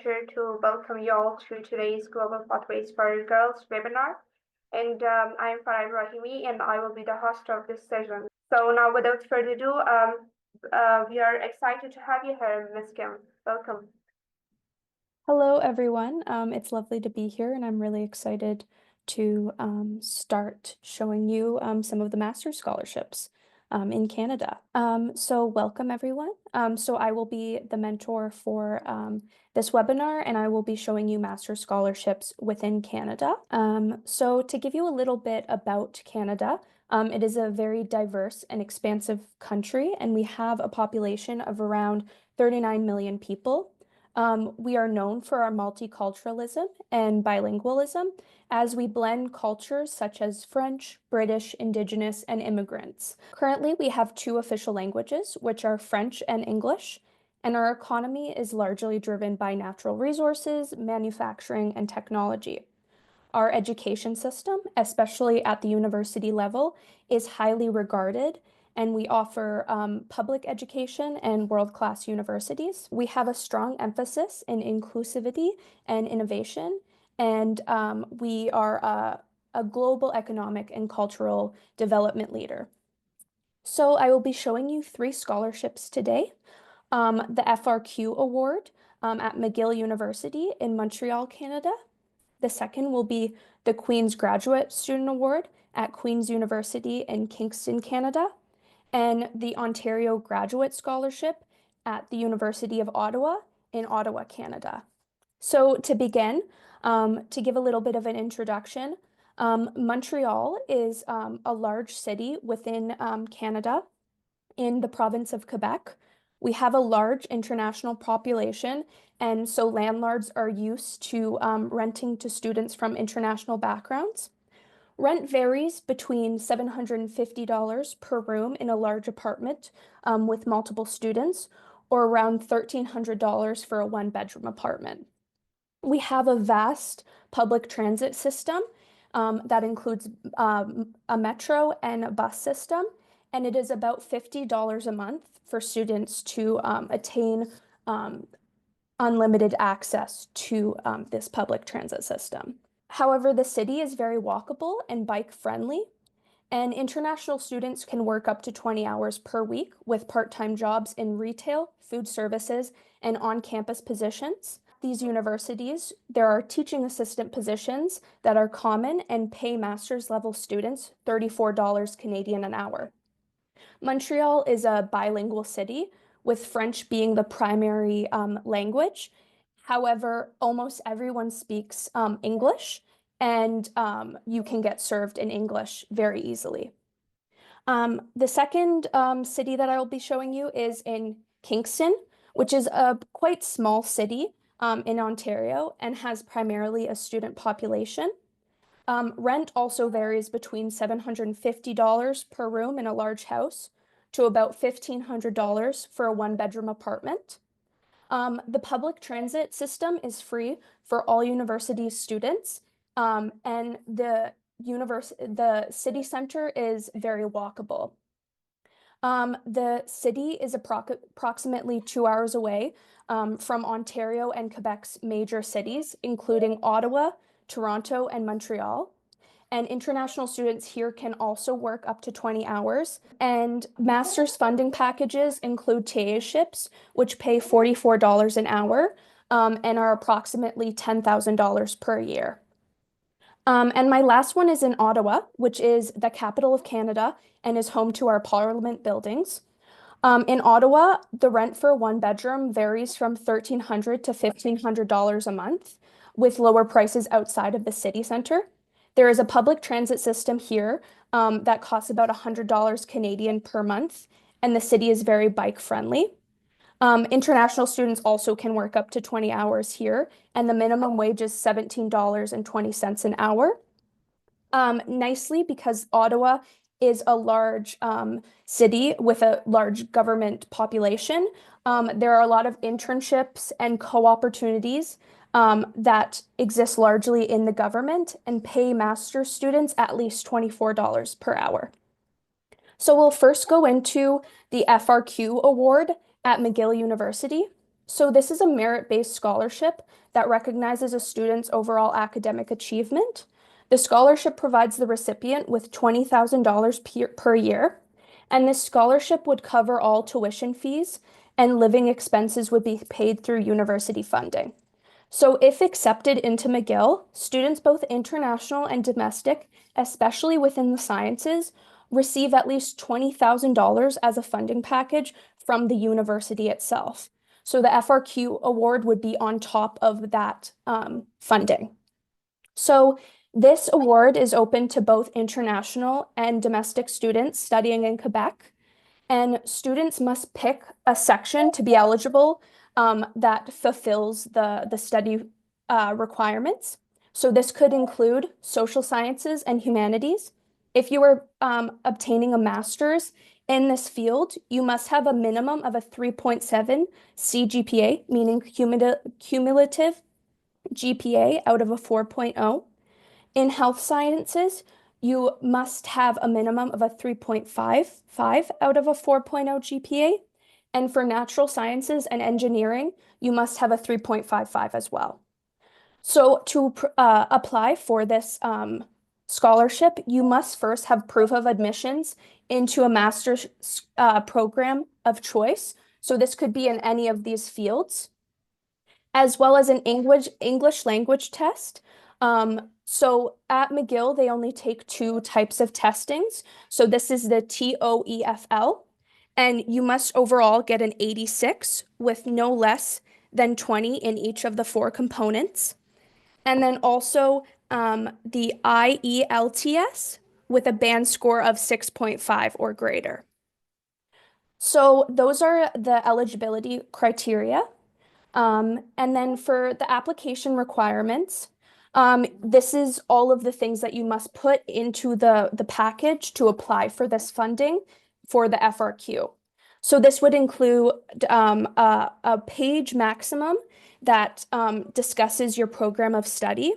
pleasure to welcome you all to today's Global Pathways for Girls webinar. And I'm Farah Ibrahimi, and I will be the host of this session. So now, without further ado, we are excited to have you here, Ms. Kim. Welcome. Hello, everyone. It's lovely to be here, and I'm really excited to start showing you some of the master's scholarships in Canada. So welcome, everyone. So I will be the mentor for this webinar, and I will be showing you master's scholarships within Canada. So to give you a little bit about Canada, it is a very diverse and expansive country, and we have a population of around 39 million people. We are known for our multiculturalism and bilingualism as we blend cultures such as French, British, Indigenous, and immigrants. Currently, we have two official languages, which are French and English, and our economy is largely driven by natural resources, manufacturing, and technology. Our education system, especially at the university level, is highly regarded, and we offer public education and world-class universities. We have a strong emphasis in inclusivity and innovation, and we are a global economic and cultural development leader. So I will be showing you 3 scholarships today. The FRQ Award at McGill University in Montreal, Canada. The second will be the Queen's Graduate Student Award at Queen's University in Kingston, Canada, and the Ontario Graduate Scholarship at the University of Ottawa in Ottawa, Canada. So to begin, to give a little bit of an introduction, Montreal is a large city within Canada in the province of Quebec. We have a large international population, and so landlords are used to renting to students from international backgrounds. Rent varies between $750 per room in a large apartment with multiple students, or around $1,300 for a one-bedroom apartment. We have a vast public transit system that includes a metro and a bus system, and it is about $50 a month for students to attain unlimited access to this public transit system. However, the city is very walkable and bike-friendly, and international students can work up to 20 hours per week with part-time jobs in retail, food services, and on-campus positions. These universities, there are teaching assistant positions that are common and pay master's level students $34 Canadian an hour. Montreal is a bilingual city, with French being the primary language. However, almost everyone speaks English, and you can get served in English very easily. The second city that I will be showing you is in Kingston, which is a quite small city in Ontario and has primarily a student population. Rent also varies between $750 per room in a large house to about $1,500 for a one-bedroom apartment. The public transit system is free for all university students, and the city center is very walkable. The city is approximately 2 hours away from Ontario and Quebec's major cities, including Ottawa, Toronto, and Montreal. And international students here can also work up to 20 hours. And master's funding packages include TAships, which pay $44 an hour and are approximately $10,000 per year. And my last one is in Ottawa, which is the capital of Canada and is home to our Parliament buildings. In Ottawa, the rent for a one bedroom varies from $1,300 to $1,500 a month, with lower prices outside of the city center. There is a public transit system here that costs about $100 Canadian per month, and the city is very bike friendly. International students also can work up to 20 hours here, and the minimum wage is $17.20 an hour. Nicely, because Ottawa is a large city with a large government population, there are a lot of internships and co-opportunities that exist largely in the government and pay master's students at least $24 per hour. So we'll first go into the FRQ award at McGill University. So this is a merit-based scholarship that recognizes a student's overall academic achievement. The scholarship provides the recipient with $20,000 per year, and this scholarship would cover all tuition fees and living expenses would be paid through university funding. So if accepted into McGill, students both international and domestic, especially within the sciences, receive at least $20,000 as a funding package from the university itself. So the FRQ award would be on top of that funding. So this award is open to both international and domestic students studying in Quebec, and students must pick a section to be eligible that fulfills the study requirements. So this could include social sciences and humanities. If you are obtaining a master's in this field, you must have a minimum of a 3.7 CGPA, meaning cumulative GPA out of a 4.0. In health sciences, you must have a minimum of a 3.55 out of a 4.0 GPA. And for natural sciences and engineering, you must have a 3.55 as well. So to apply for this scholarship, you must first have proof of admissions into a master's program of choice. So this could be in any of these fields, as well as an English language test. So at McGill, they only take two types of testings. So this is the TOEFL, and you must overall get an 86 with no less than 20 in each of the four components. And then also the IELTS with a band score of 6.5 or greater. So those are the eligibility criteria. And then for the application requirements, this is all of the things that you must put into the package to apply for this funding for the FRQ. So this would include a page maximum that discusses your program of study.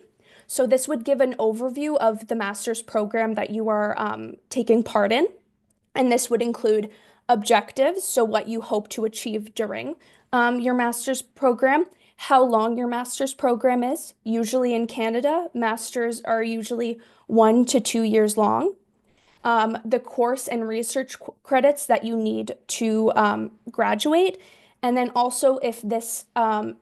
So this would give an overview of the master's program that you are taking part in. And this would include objectives, so what you hope to achieve during your master's program, how long your master's program is. Usually in Canada, masters are usually 1 to 2 years long. The course and research credits that you need to graduate, and then also if this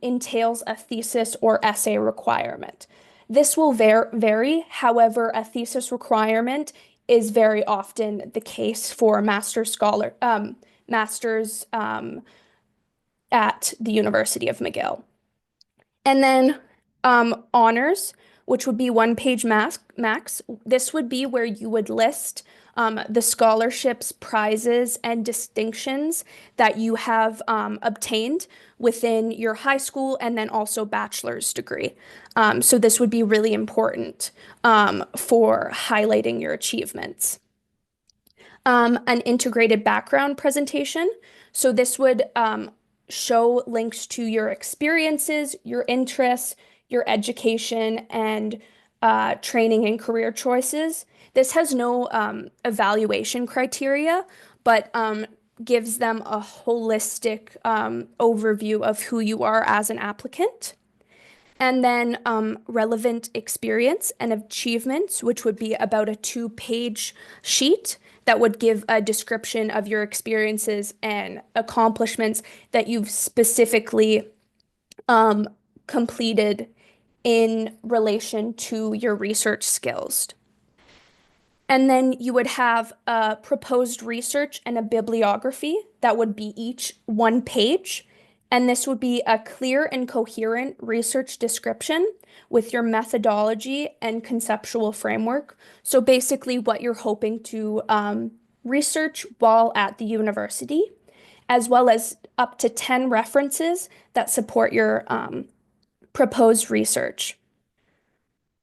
entails a thesis or essay requirement. This will vary, however, a thesis requirement is very often the case for masters at the University of McGill. And then honors, which would be 1 page max. This would be where you would list the scholarships, prizes, and distinctions that you have obtained within your high school and then also bachelor's degree. So this would be really important for highlighting your achievements. An integrated background presentation. So this would show links to your experiences, your interests, your education, and training and career choices. This has no evaluation criteria, but gives them a holistic overview of who you are as an applicant. And then relevant experience and achievements, which would be about a 2-page sheet that would give a description of your experiences and accomplishments that you've specifically completed in relation to your research skills. And then you would have a proposed research and a bibliography that would be each 1 page. And this would be a clear and coherent research description with your methodology and conceptual framework. So basically what you're hoping to research while at the university, as well as up to 10 references that support your proposed research.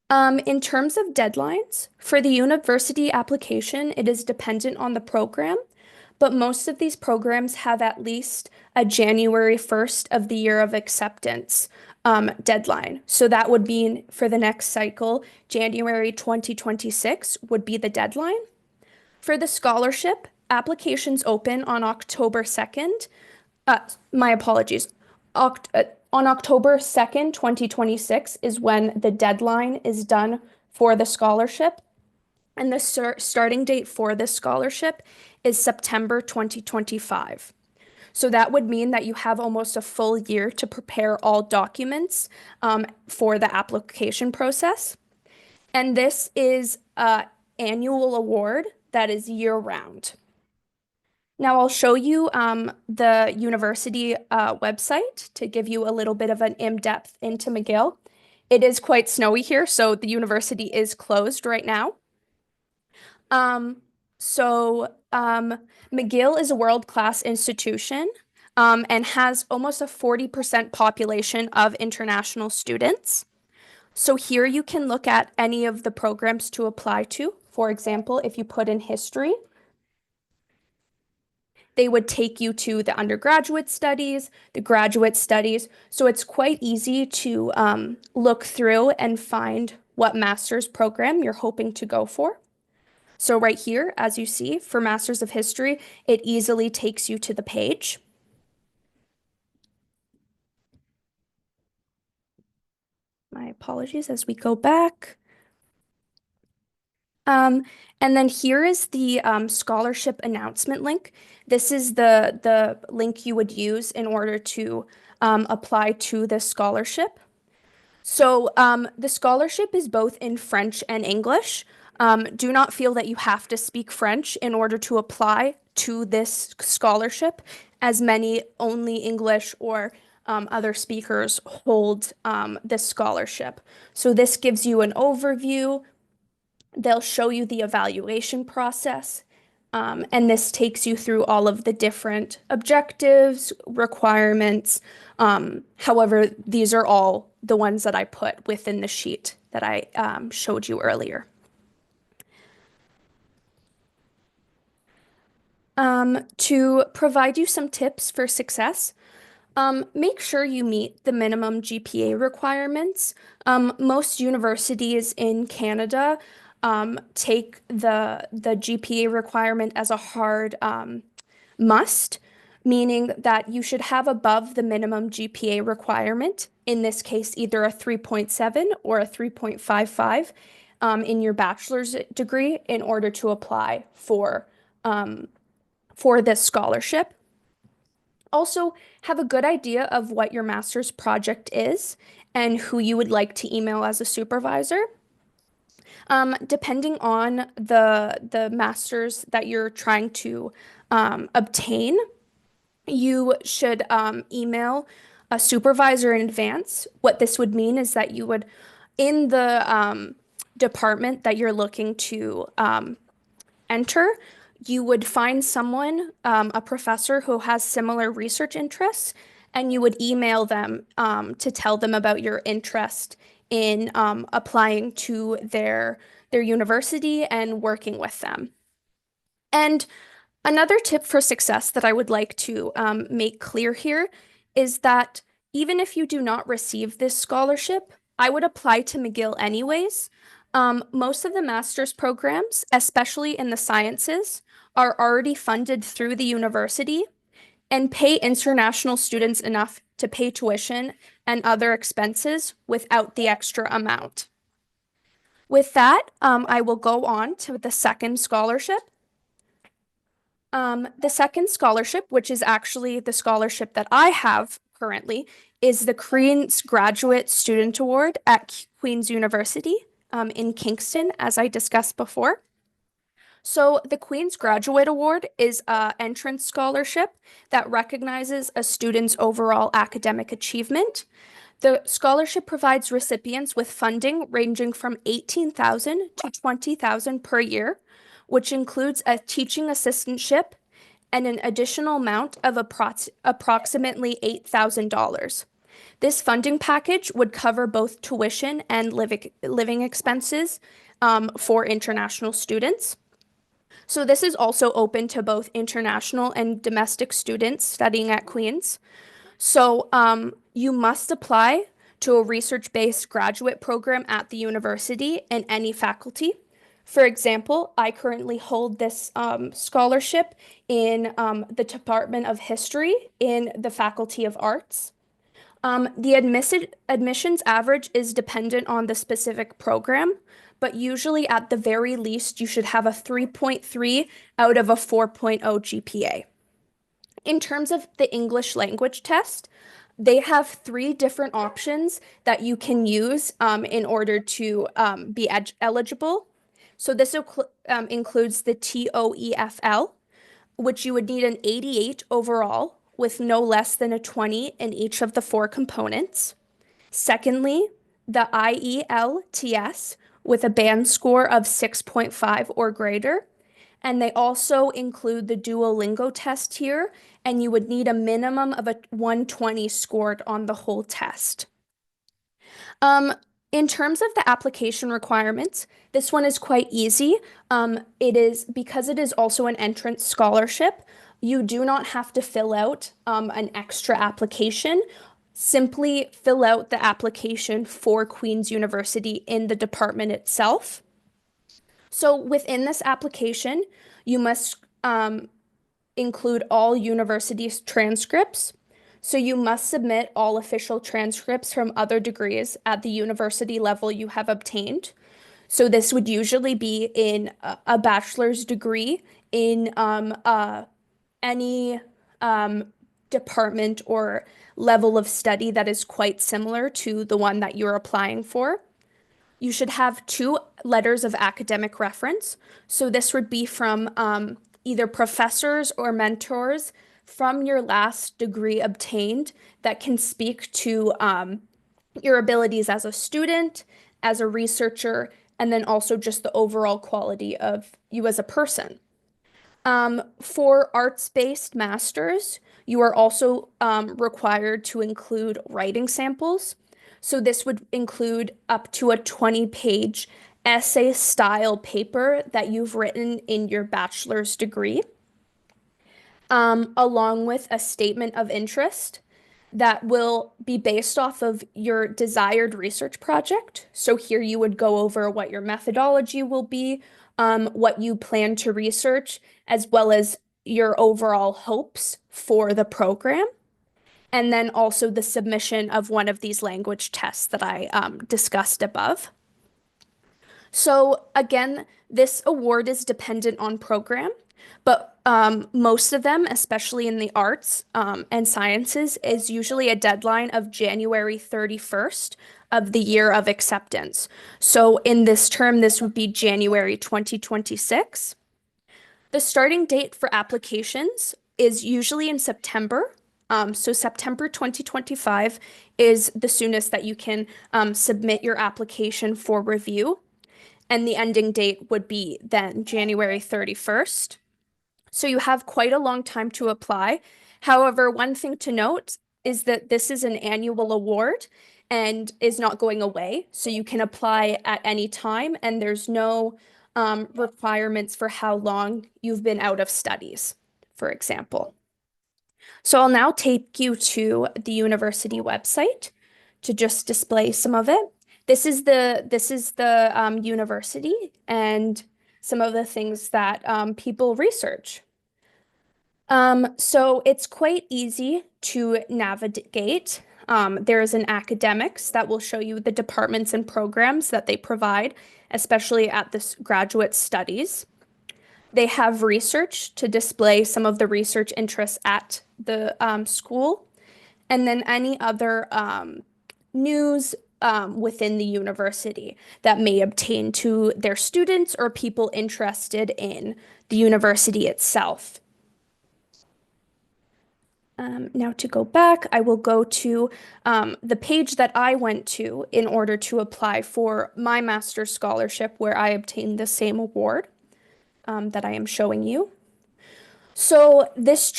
In terms of deadlines, for the university application, it is dependent on the program, but most of these programs have at least a January 1st of the year of acceptance deadline. So that would mean for the next cycle, January 2026 would be the deadline. For the scholarship, applications open on October 2nd. My apologies. on October 2nd, 2026 is when the deadline is done for the scholarship. And the starting date for this scholarship is September 2025. So that would mean that you have almost a full year to prepare all documents for the application process. And this is an annual award that is year-round. Now I'll show you the university website to give you a little bit of an in-depth into McGill. It is quite snowy here, so the university is closed right now. McGill is a world-class institution and has almost a 40% population of international students. So here you can look at any of the programs to apply to. For example, if you put in history, they would take you to the undergraduate studies, the graduate studies. So it's quite easy to look through and find what master's program you're hoping to go for. So right here, as you see, for Masters of History, it easily takes you to the page. My apologies as we go back. And then here is the scholarship announcement link. This is the link you would use in order to apply to this scholarship. So the scholarship is both in French and English. Do not feel that you have to speak French in order to apply to this scholarship, as many only English or other speakers hold this scholarship. So this gives you an overview. They'll show you the evaluation process, and this takes you through all of the different objectives, requirements. However, these are all the ones that I put within the sheet that I showed you earlier. To provide you some tips for success, make sure you meet the minimum GPA requirements. Most universities in Canada take the GPA requirement as a hard must, meaning that you should have above the minimum GPA requirement, in this case, either a 3.7 or a 3.55 in your bachelor's degree in order to apply for this scholarship. Also, have a good idea of what your master's project is and who you would like to email as a supervisor. Depending on the master's that you're trying to obtain, you should email a supervisor in advance. What this would mean is that you would, in the department that you're looking to enter, you would find someone, a professor who has similar research interests, and you would email them to tell them about your interest in applying to their university and working with them. And another tip for success that I would like to make clear here is that even if you do not receive this scholarship, I would apply to McGill anyways. Most of the master's programs, especially in the sciences, are already funded through the university and pay international students enough to pay tuition and other expenses without the extra amount. With that, I will go on to the second scholarship. The second scholarship, which is actually the scholarship that I have currently, is the Queen's Graduate Student Award at Queen's University in Kingston, as I discussed before. So the Queen's Graduate Award is an entrance scholarship that recognizes a student's overall academic achievement. The scholarship provides recipients with funding ranging from $18,000 to $20,000 per year, which includes a teaching assistantship and an additional amount of approximately $8,000. This funding package would cover both tuition and living expenses for international students. So this is also open to both international and domestic students studying at Queen's. So you must apply to a research-based graduate program at the university and any faculty. For example, I currently hold this scholarship in the Department of History in the Faculty of Arts. The admissions average is dependent on the specific program, but usually at the very least, you should have a 3.3 out of a 4.0 GPA. In terms of the English language test, they have three different options that you can use in order to be eligible. So this includes the TOEFL, which you would need an 88 overall with no less than a 20 in each of the four components. Secondly, the IELTS with a band score of 6.5 or greater. And they also include the Duolingo test here, and you would need a minimum of a 120 scored on the whole test. In terms of the application requirements, this one is quite easy. Because it is also an entrance scholarship, you do not have to fill out an extra application. Simply fill out the application for Queen's University in the department itself. So within this application, you must include all university's transcripts. So you must submit all official transcripts from other degrees at the university level you have obtained. So this would usually be in a bachelor's degree in any department or level of study that is quite similar to the one that you're applying for. You should have 2 letters of academic reference. So this would be from either professors or mentors from your last degree obtained that can speak to your abilities as a student, as a researcher, and then also just the overall quality of you as a person. For arts-based masters, you are also required to include writing samples. So this would include up to a 20-page essay style paper that you've written in your bachelor's degree, along with a statement of interest that will be based off of your desired research project. So here you would go over what your methodology will be, what you plan to research, as well as your overall hopes for the program. And then also the submission of one of these language tests that I discussed above. So again, this award is dependent on program, but most of them, especially in the arts and sciences, is usually a deadline of January 31st of the year of acceptance. So in this term, this would be January 2026. The starting date for applications is usually in September. So September 2025 is the soonest that you can submit your application for review. And the ending date would be then January 31st. So you have quite a long time to apply. However, one thing to note is that this is an annual award and is not going away. So you can apply at any time, and there's no requirements for how long you've been out of studies, for example. So I'll now take you to the university website to just display some of it. This is the university and some of the things that people research. So it's quite easy to navigate. There is an academics that will show you the departments and programs that they provide, especially at this graduate studies. They have research to display some of the research interests at the school, and then any other news within the university that may obtain to their students or people interested in the university itself. Now to go back, I will go to the page that I went to in order to apply for my master's scholarship, where I obtained the same award that I am showing you. So this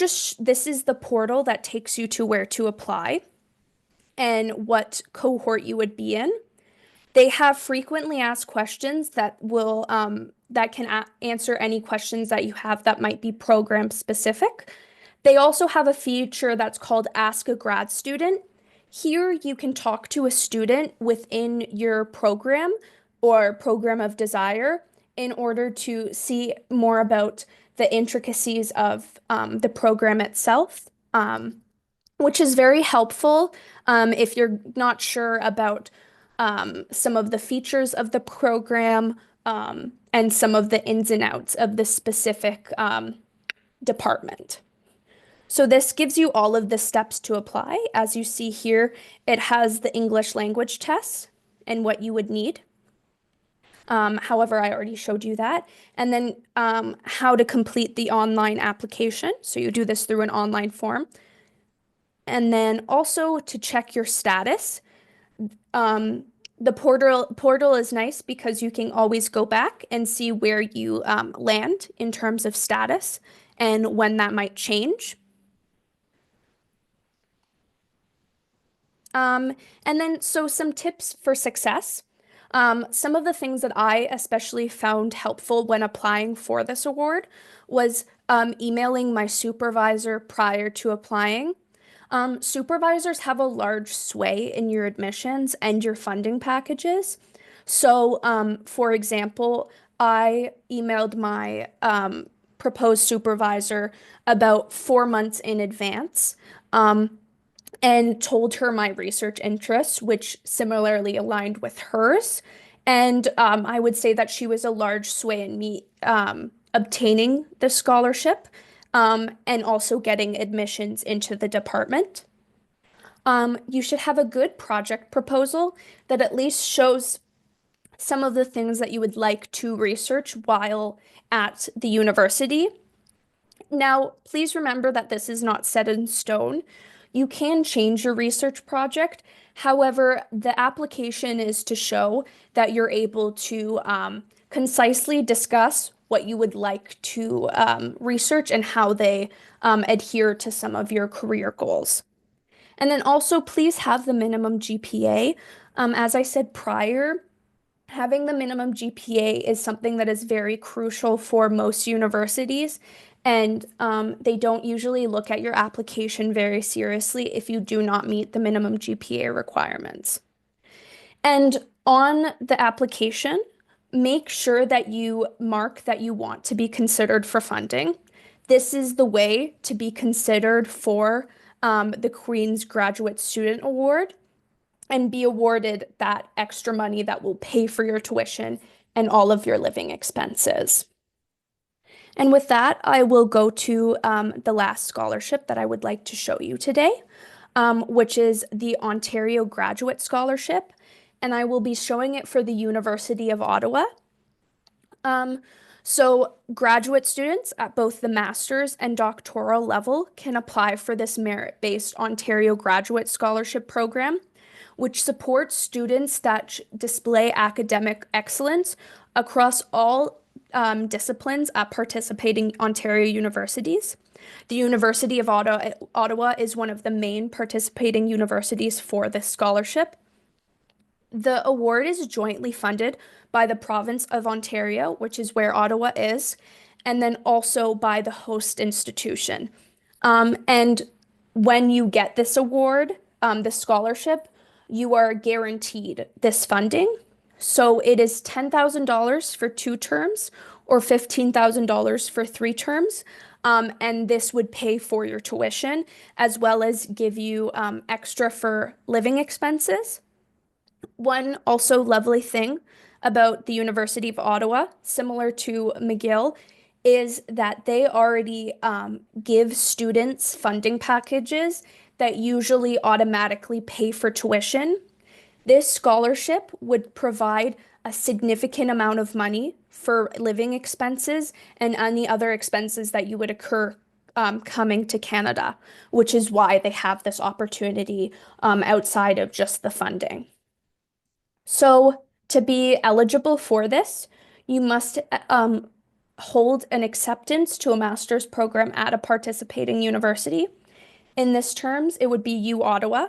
is the portal that takes you to where to apply and what cohort you would be in. They have frequently asked questions that will that can answer any questions that you have that might be program specific. They also have a feature that's called Ask a Grad Student. Here you can talk to a student within your program or program of desire in order to see more about the intricacies of the program itself. which is very helpful if you're not sure about some of the features of the program and some of the ins and outs of the specific department. So this gives you all of the steps to apply. As you see here, it has the English language tests and what you would need. However, I already showed you that. And then how to complete the online application. So you do this through an online form. And then also to check your status. The portal is nice because you can always go back and see where you land in terms of status and when that might change. And then, so some tips for success. Some of the things that I especially found helpful when applying for this award was emailing my supervisor prior to applying. Supervisors have a large sway in your admissions and your funding packages. So, for example, I emailed my proposed supervisor about 4 months in advance. And told her my research interests, which similarly aligned with hers. And I would say that she was a large sway in me obtaining the scholarship and also getting admissions into the department. You should have a good project proposal that at least shows some of the things that you would like to research while at the university. Now, please remember that this is not set in stone. You can change your research project. However, the application is to show that you're able to concisely discuss what you would like to research and how they adhere to some of your career goals. And then also, please have the minimum GPA. As I said prior, having the minimum GPA is something that is very crucial for most universities, and they don't usually look at your application very seriously if you do not meet the minimum GPA requirements. And on the application, make sure that you mark that you want to be considered for funding. This is the way to be considered for the Queen's Graduate Student Award and be awarded that extra money that will pay for your tuition and all of your living expenses. And with that, I will go to the last scholarship that I would like to show you today, which is the Ontario Graduate Scholarship. And I will be showing it for the University of Ottawa. So graduate students at both the master's and doctoral level can apply for this merit-based Ontario Graduate Scholarship Program, which supports students that display academic excellence across all disciplines at participating Ontario universities. The University of Ottawa is one of the main participating universities for this scholarship. The award is jointly funded by the province of Ontario, which is where Ottawa is, and then also by the host institution. And when you get this award, the scholarship, you are guaranteed this funding. So it is $10,000 for 2 terms or $15,000 for 3 terms. And this would pay for your tuition as well as give you extra for living expenses. One also lovely thing about the University of Ottawa, similar to McGill, is that they already give students funding packages that usually automatically pay for tuition. This scholarship would provide a significant amount of money for living expenses and any other expenses that you would occur coming to Canada, which is why they have this opportunity outside of just the funding. So to be eligible for this, you must hold an acceptance to a master's program at a participating university. In this terms, it would be U Ottawa.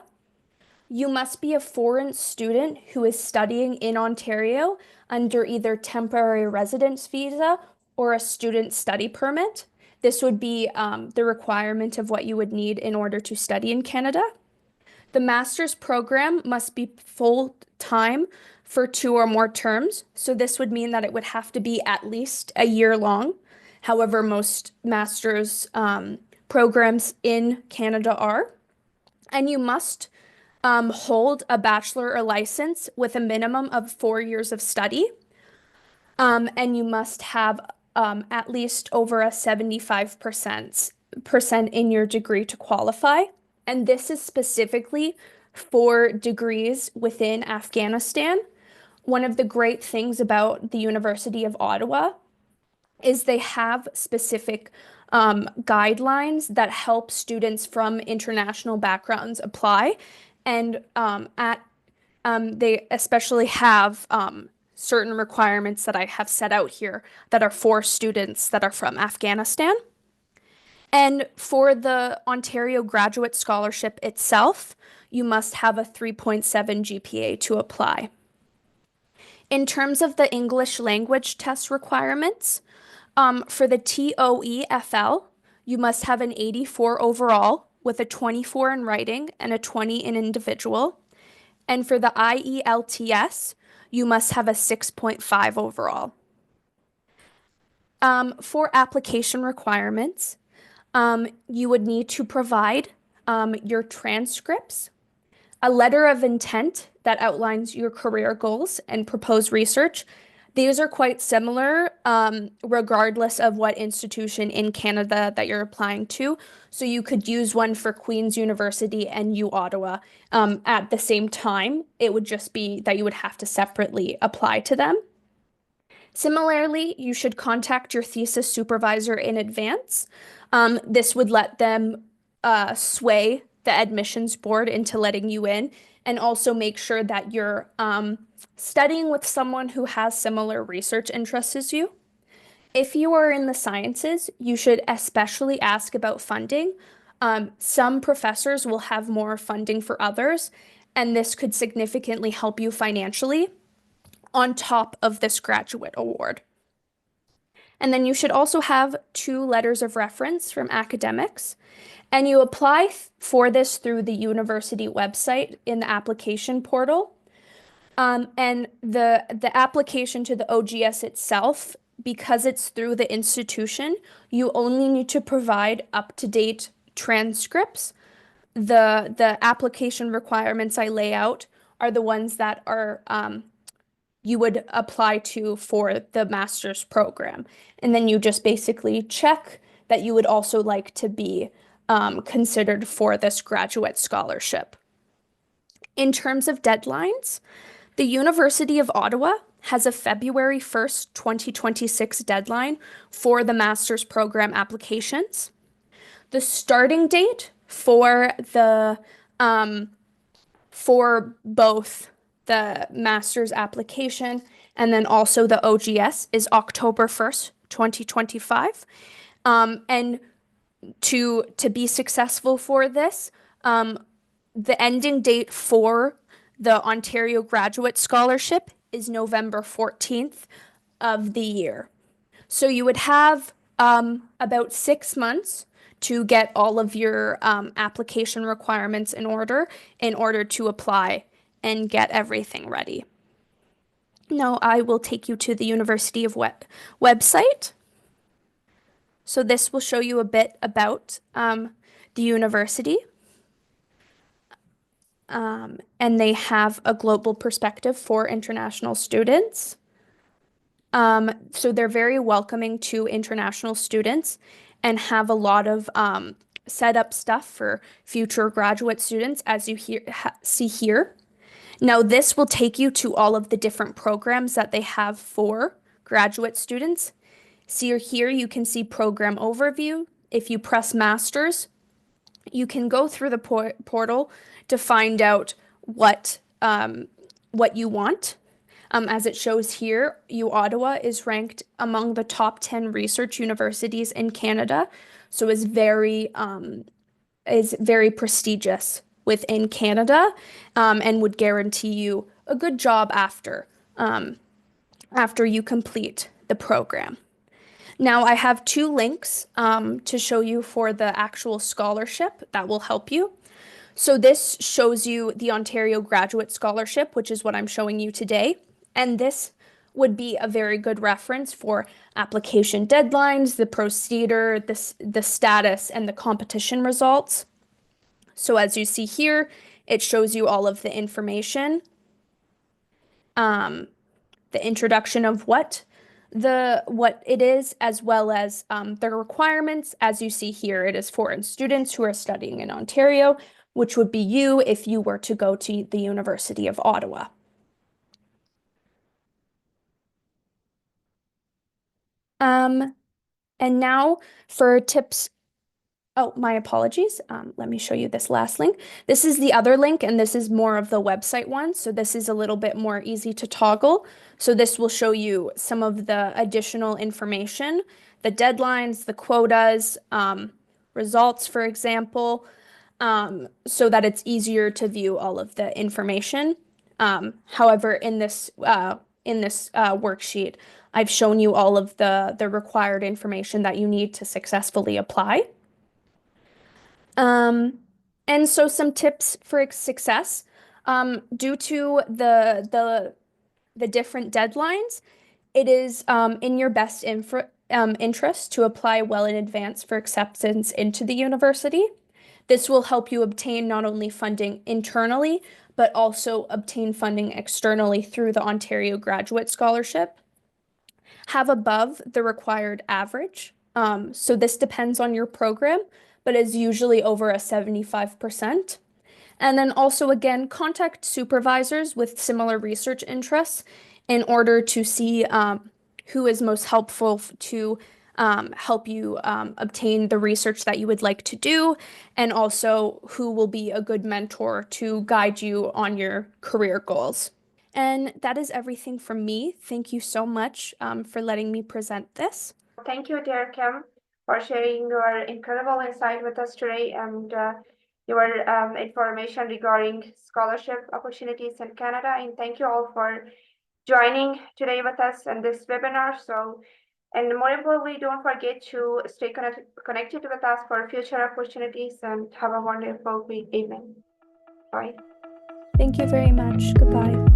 You must be a foreign student who is studying in Ontario under either temporary residence visa or a student study permit. This would be the requirement of what you would need in order to study in Canada. The master's program must be full-time for 2 or more terms. So this would mean that it would have to be at least a year long. However, most master's programs in Canada are. And you must hold a bachelor or license with a minimum of 4 years of study. And you must have at least over a 75% in your degree to qualify. And this is specifically for degrees within Afghanistan. One of the great things about the University of Ottawa is they have specific guidelines that help students from international backgrounds apply. And they especially have certain requirements that I have set out here that are for students that are from Afghanistan. And for the Ontario Graduate Scholarship itself, you must have a 3.7 GPA to apply. In terms of the English language test requirements, for the TOEFL, you must have an 84 overall with a 24 in writing and a 20 in individual. And for the IELTS, you must have a 6.5 overall. For application requirements, you would need to provide your transcripts, a letter of intent that outlines your career goals and proposed research. These are quite similar, regardless of what institution in Canada that you're applying to. So you could use one for Queen's University and U Ottawa at the same time. It would just be that you would have to separately apply to them. Similarly, you should contact your thesis supervisor in advance. This would let them sway the admissions board into letting you in, and also make sure that you're studying with someone who has similar research interests as you. If you are in the sciences, you should especially ask about funding. Some professors will have more funding for others, and this could significantly help you financially on top of this graduate award. And then you should also have 2 letters of reference from academics. And you apply for this through the university website in the application portal. And the application to the OGS itself, because it's through the institution, you only need to provide up-to-date transcripts. The application requirements I lay out are the ones that are you would apply to for the master's program. And then you just basically check that you would also like to be considered for this graduate scholarship. In terms of deadlines, the University of Ottawa has a February 1st, 2026 deadline for the master's program applications. The starting date for both the master's application and then also the OGS is October 1st, 2025. And to be successful for this, the ending date for the Ontario Graduate Scholarship is November 14th of the year. So you would have about 6 months to get all of your application requirements in order to apply and get everything ready. Now I will take you to the University of website. So this will show you a bit about the university. And they have a global perspective for international students. So they're very welcoming to international students and have a lot of set up stuff for future graduate students, as you see here. Now, this will take you to all of the different programs that they have for graduate students. See here, you can see program overview. If you press masters, you can go through the portal to find out what you want. As it shows here, U Ottawa is ranked among the top 10 research universities in Canada, so is very prestigious within Canada, and would guarantee you a good job after you complete the program. Now, I have 2 links to show you for the actual scholarship that will help you. So this shows you the Ontario Graduate Scholarship, which is what I'm showing you today. And this would be a very good reference for application deadlines, the procedure, the status, and the competition results. So as you see here, it shows you all of the information, the introduction of what it is, as well as the requirements. As you see here, it is for students who are studying in Ontario, which would be you if you were to go to the University of Ottawa. And now for tips. Oh, my apologies. Let me show you this last link. This is the other link, and this is more of the website one. So this is a little bit more easy to toggle. So this will show you some of the additional information, the deadlines, the quotas, results, for example, so that it's easier to view all of the information. However, in this worksheet, I've shown you all of the required information that you need to successfully apply. And so some tips for success. Due to the different deadlines, it is in your best interest to apply well in advance for acceptance into the university. This will help you obtain not only funding internally, but also obtain funding externally through the Ontario Graduate Scholarship. Have above the required average. So this depends on your program, but is usually over a 75%. And then also, again, contact supervisors with similar research interests in order to see who is most helpful to help you obtain the research that you would like to do, and also who will be a good mentor to guide you on your career goals. And that is everything from me. Thank you so much for letting me present this. Thank you, dear Kim, for sharing your incredible insight with us today and your information regarding scholarship opportunities in Canada. And thank you all for joining today with us in this webinar. And more importantly, don't forget to stay connected with us for future opportunities, and have a wonderful evening. Bye. Thank you very much. Goodbye.